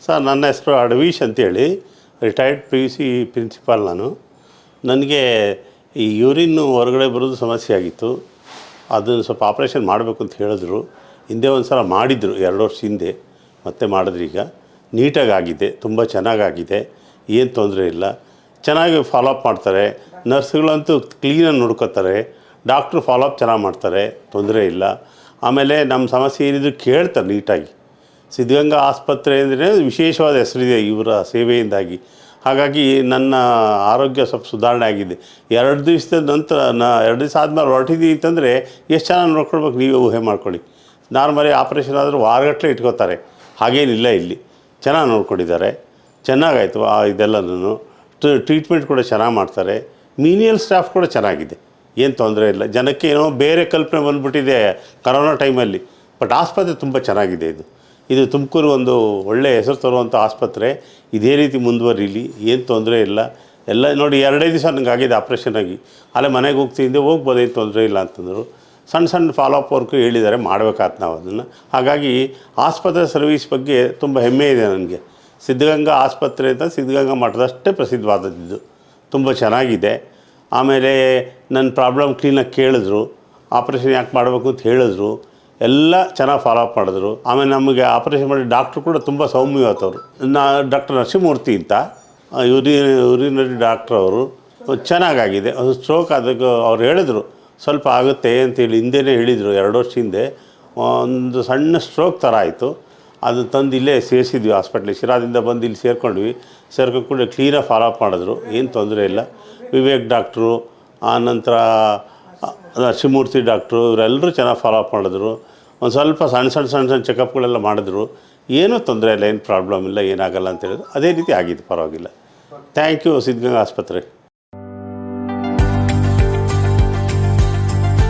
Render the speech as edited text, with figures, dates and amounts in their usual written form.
Sir ನನ್ನ ಹೆಸರು ಅಡವೀಶ್ ಅಂತೇಳಿ, ರಿಟೈರ್ಡ್ PUC ಪ್ರಿನ್ಸಿಪಾಲ್ ನಾನು. ನನಗೆ ಈ ಯೂರಿನ್ನು ಹೊರಗಡೆ ಬರೋದು ಸಮಸ್ಯೆ ಆಗಿತ್ತು. ಅದನ್ನು ಸ್ವಲ್ಪ ಆಪ್ರೇಷನ್ ಮಾಡಬೇಕು ಅಂತ ಹೇಳಿದ್ರು. ಹಿಂದೆ ಒಂದು ಸಲ ಮಾಡಿದರು 2 ವರ್ಷ ಹಿಂದೆ, ಮತ್ತೆ ಮಾಡಿದ್ರು. ಈಗ ನೀಟಾಗಿ ಆಗಿದೆ, ತುಂಬ ಚೆನ್ನಾಗಾಗಿದೆ, ಏನು ತೊಂದರೆ ಇಲ್ಲ. ಚೆನ್ನಾಗಿ ಫಾಲೋಅಪ್ ಮಾಡ್ತಾರೆ, ನರ್ಸ್ಗಳಂತೂ ಕ್ಲೀನಾಗಿ ನೋಡ್ಕೋತಾರೆ, ಡಾಕ್ಟ್ರು ಫಾಲೋಅಪ್ ಚೆನ್ನಾಗಿ ಮಾಡ್ತಾರೆ, ತೊಂದರೆ ಇಲ್ಲ. ಆಮೇಲೆ ನಮ್ಮ ಸಮಸ್ಯೆ ಏನಿದ್ರು ಕೇಳ್ತಾರೆ ನೀಟಾಗಿ. ಸಿದ್ಧಗಂಗಾ ಆಸ್ಪತ್ರೆ ಅಂದರೆ ವಿಶೇಷವಾದ ಹೆಸರಿದೆ ಇವರ ಸೇವೆಯಿಂದಾಗಿ. ಹಾಗಾಗಿ ನನ್ನ ಆರೋಗ್ಯ ಸ್ವಲ್ಪ ಸುಧಾರಣೆ ಆಗಿದೆ. 2 ದಿವಸದ ನಂತರ 2 ದಿವಸ ಆದಮೇಲೆ ಹೊರಟಿದ್ದೀವಿ ಅಂತಂದರೆ ಎಷ್ಟು ಚೆನ್ನಾಗಿ ನೋಡ್ಕೊಳ್ಬೇಕು ನೀವೇ ಊಹೆ ಮಾಡ್ಕೊಳ್ಳಿ. ನಾರ್ಮಲಿ ಆಪ್ರೇಷನ್ ಆದರೂ ವಾರಗಟ್ಟಲೆ ಇಟ್ಕೋತಾರೆ, ಹಾಗೇನಿಲ್ಲ. ಇಲ್ಲಿ ಚೆನ್ನಾಗಿ ನೋಡ್ಕೊಂಡಿದ್ದಾರೆ, ಚೆನ್ನಾಗಾಯಿತು. ಇದೆಲ್ಲನೂ ಟ್ರೀಟ್ಮೆಂಟ್ ಕೂಡ ಚೆನ್ನಾಗಿ ಮಾಡ್ತಾರೆ. ಮೀನಿಯಲ್ ಸ್ಟಾಫ್ ಕೂಡ ಚೆನ್ನಾಗಿದೆ, ಏನು ತೊಂದರೆ ಇಲ್ಲ. ಜನಕ್ಕೆ ಏನೋ ಬೇರೆ ಕಲ್ಪನೆ ಬಂದುಬಿಟ್ಟಿದೆ ಕರೋನಾ ಟೈಮಲ್ಲಿ, ಬಟ್ ಆಸ್ಪತ್ರೆ ತುಂಬ ಚೆನ್ನಾಗಿದೆ. ಇದು ತುಮಕೂರು ಒಂದು ಒಳ್ಳೆಯ ಹೆಸರು ತರುವಂಥ ಆಸ್ಪತ್ರೆ. ಇದೇ ರೀತಿ ಮುಂದುವರಿಲಿ, ಏನು ತೊಂದರೆ ಇಲ್ಲ. ಎಲ್ಲ ನೋಡಿ 2 ದಿವಸ ನನಗೆ ಆಗಿದೆ ಆಪ್ರೇಷನ್ ಆಗಿ. ಅಲ್ಲೇ ಮನೆಗೆ ಹೋಗ್ತಿದ್ದೆ, ಹೋಗ್ಬೋದು, ಏನು ತೊಂದರೆ ಇಲ್ಲ ಅಂತಂದರು. ಸಣ್ಣ ಫಾಲೋಅಪ್ ವರ್ಕು ಹೇಳಿದ್ದಾರೆ, ಮಾಡಬೇಕಾಯ್ತು ನಾವು ಅದನ್ನು. ಹಾಗಾಗಿ ಆಸ್ಪತ್ರೆ ಸರ್ವಿಸ್ ಬಗ್ಗೆ ತುಂಬ ಹೆಮ್ಮೆ ಇದೆ ನನಗೆ. ಸಿದ್ಧಗಂಗಾ ಆಸ್ಪತ್ರೆ ಅಂತ ಸಿದ್ಧಗಂಗಾ ಮಠದಷ್ಟೇ ಪ್ರಸಿದ್ಧವಾದದ್ದು, ತುಂಬ ಚೆನ್ನಾಗಿದೆ. ಆಮೇಲೆ ನನ್ನ ಪ್ರಾಬ್ಲಮ್ ಕ್ಲೀನಾಗಿ ಕೇಳಿದ್ರು, ಆಪ್ರೇಷನ್ ಯಾಕೆ ಮಾಡಬೇಕು ಅಂತ ಹೇಳಿದ್ರು, ಎಲ್ಲ ಚೆನ್ನಾಗಿ ಫಾಲೋಅಪ್ ಮಾಡಿದ್ರು. ಆಮೇಲೆ ನಮಗೆ ಆಪ್ರೇಷನ್ ಮಾಡಿ ಡಾಕ್ಟ್ರು ಕೂಡ ತುಂಬ ಸೌಮ್ಯವಾದವರು. ಡಾಕ್ಟರ್ ನರಸಿಂಹಮೂರ್ತಿ ಅಂತ ಯೂರಿನರಿ ಡಾಕ್ಟ್ರ್ ಅವರು. ಚೆನ್ನಾಗಾಗಿದೆ. ಅದು ಸ್ಟ್ರೋಕ್ ಅದಕ್ಕೆ ಅವ್ರು ಹೇಳಿದ್ರು ಸ್ವಲ್ಪ ಆಗುತ್ತೆ ಅಂತೇಳಿ ಹಿಂದೆಯೇ ಹೇಳಿದರು. 2 ವರ್ಷ ಹಿಂದೆ ಒಂದು ಸಣ್ಣ ಸ್ಟ್ರೋಕ್ ಥರ ಆಯಿತು. ಅದು ತಂದು ಇಲ್ಲೇ ಸೇರಿಸಿದ್ವಿ ಹಾಸ್ಪಿಟ್ಲಿಗೆ. ಶಿರಾದಿಂದ ಬಂದು ಇಲ್ಲಿ ಸೇರ್ಕೊಂಡ್ವಿ. ಸೇರ್ಕೊಂಡು ಕೂಡ ಕ್ಲೀನಾಗಿ ಫಾಲೋಅಪ್ ಮಾಡಿದ್ರು, ಏನು ತೊಂದರೆ ಇಲ್ಲ. ವಿವೇಕ್ ಡಾಕ್ಟ್ರು, ಆನಂತರ ನರಸಿಂಹಮೂರ್ತಿ ಡಾಕ್ಟ್ರು, ಇವರೆಲ್ಲರೂ ಚೆನ್ನಾಗಿ ಫಾಲೋಅಪ್ ಮಾಡಿದ್ರು. ಒಂದು ಸ್ವಲ್ಪ ಸಣ್ಣ ಚೆಕಪ್ಗಳೆಲ್ಲ ಮಾಡಿದ್ರು. ಏನೂ ತೊಂದರೆ ಇಲ್ಲ, ಏನು ಪ್ರಾಬ್ಲಮ್ ಇಲ್ಲ, ಏನಾಗಲ್ಲ ಅಂತ ಹೇಳಿದ್ರು. ಅದೇ ರೀತಿ ಆಗಿದೆ, ಪರವಾಗಿಲ್ಲ. ಥ್ಯಾಂಕ್ ಯು ಸಿದ್ಧಗಂಗಾ ಆಸ್ಪತ್ರೆ.